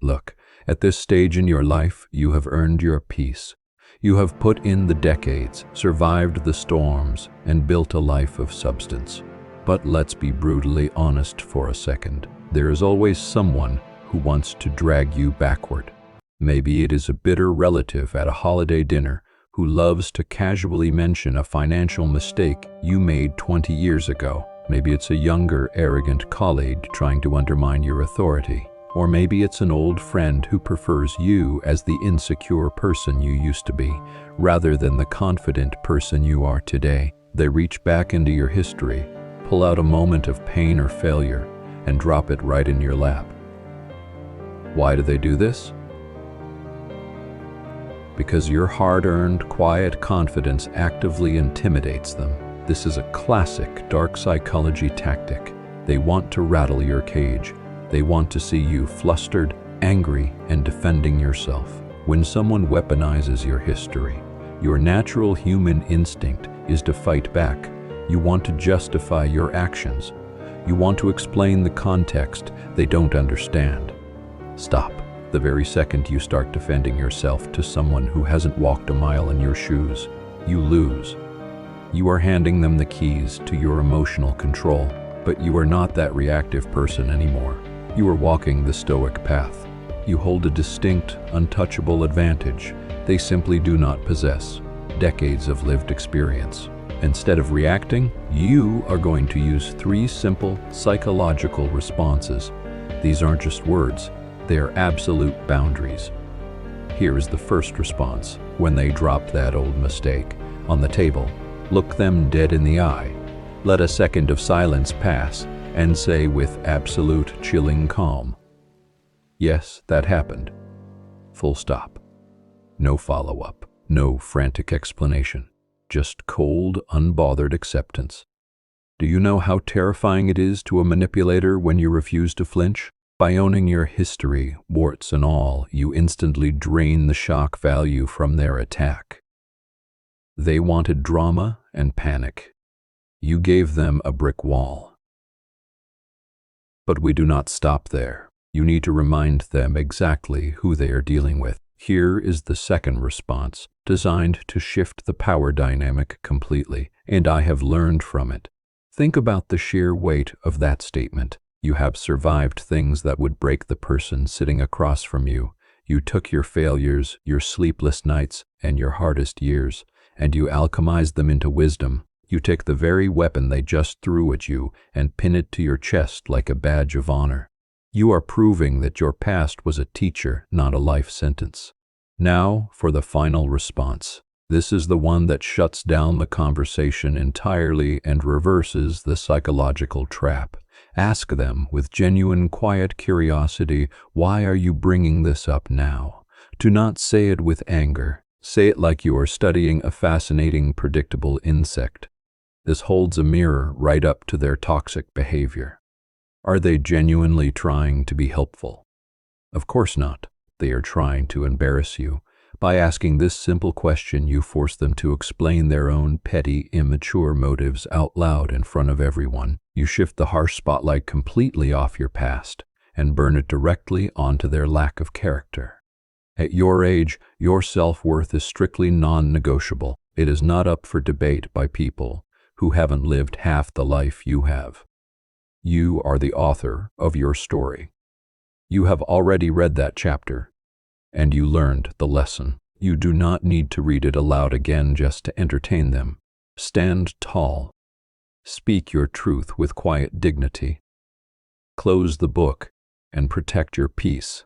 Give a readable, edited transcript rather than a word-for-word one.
Look, at this stage in your life, you have earned your peace. You have put in the decades, survived the storms, and built a life of substance. But let's be brutally honest for a second. There is always someone who wants to drag you backward. Maybe it is a bitter relative at a holiday dinner who loves to casually mention a financial mistake you made 20 years ago. Maybe it's a younger, arrogant colleague trying to undermine your authority. Or maybe it's an old friend who prefers you as the insecure person you used to be, rather than the confident person you are today. They reach back into your history, pull out a moment of pain or failure, and drop it right in your lap. Why do they do this? Because your hard-earned, quiet confidence actively intimidates them. This is a classic dark psychology tactic. They want to rattle your cage. They want to see you flustered, angry, and defending yourself. When someone weaponizes your history, your natural human instinct is to fight back. You want to justify your actions. You want to explain the context they don't understand. Stop. The very second you start defending yourself to someone who hasn't walked a mile in your shoes, you lose. You are handing them the keys to your emotional control, but you are not that reactive person anymore. You are walking the Stoic path. You hold a distinct, untouchable advantage they simply do not possess: decades of lived experience. Instead of reacting, you are going to use 3 simple psychological responses. These aren't just words, they are absolute boundaries. Here is the first response. When they drop that old mistake on the table, look them dead in the eye. Let a second of silence pass and say with absolute chilling calm, "Yes, that happened." Full stop. No follow-up, no frantic explanation, just cold, unbothered acceptance. Do you know how terrifying it is to a manipulator when you refuse to flinch? By owning your history, warts and all, you instantly drain the shock value from their attack. They wanted drama and panic. You gave them a brick wall. But we do not stop there. You need to remind them exactly who they are dealing with. Here is the second response, designed to shift the power dynamic completely, and I have learned from it. Think about the sheer weight of that statement. You have survived things that would break the person sitting across from you. You took your failures, your sleepless nights, and your hardest years, and you alchemized them into wisdom. You take the very weapon they just threw at you and pin it to your chest like a badge of honor. You are proving that your past was a teacher, not a life sentence. Now for the final response. This is the one that shuts down the conversation entirely and reverses the psychological trap. Ask them with genuine, quiet curiosity, "Why are you bringing this up now?" Do not say it with anger. Say it like you are studying a fascinating, predictable insect. This holds a mirror right up to their toxic behavior. Are they genuinely trying to be helpful? Of course not. They are trying to embarrass you. By asking this simple question, you force them to explain their own petty, immature motives out loud in front of everyone. You shift the harsh spotlight completely off your past and burn it directly onto their lack of character. At your age, your self-worth is strictly non-negotiable. It is not up for debate by people who haven't lived half the life you have. You are the author of your story. You have already read that chapter, and you learned the lesson. You do not need to read it aloud again just to entertain them. Stand tall. Speak your truth with quiet dignity. Close the book and protect your peace.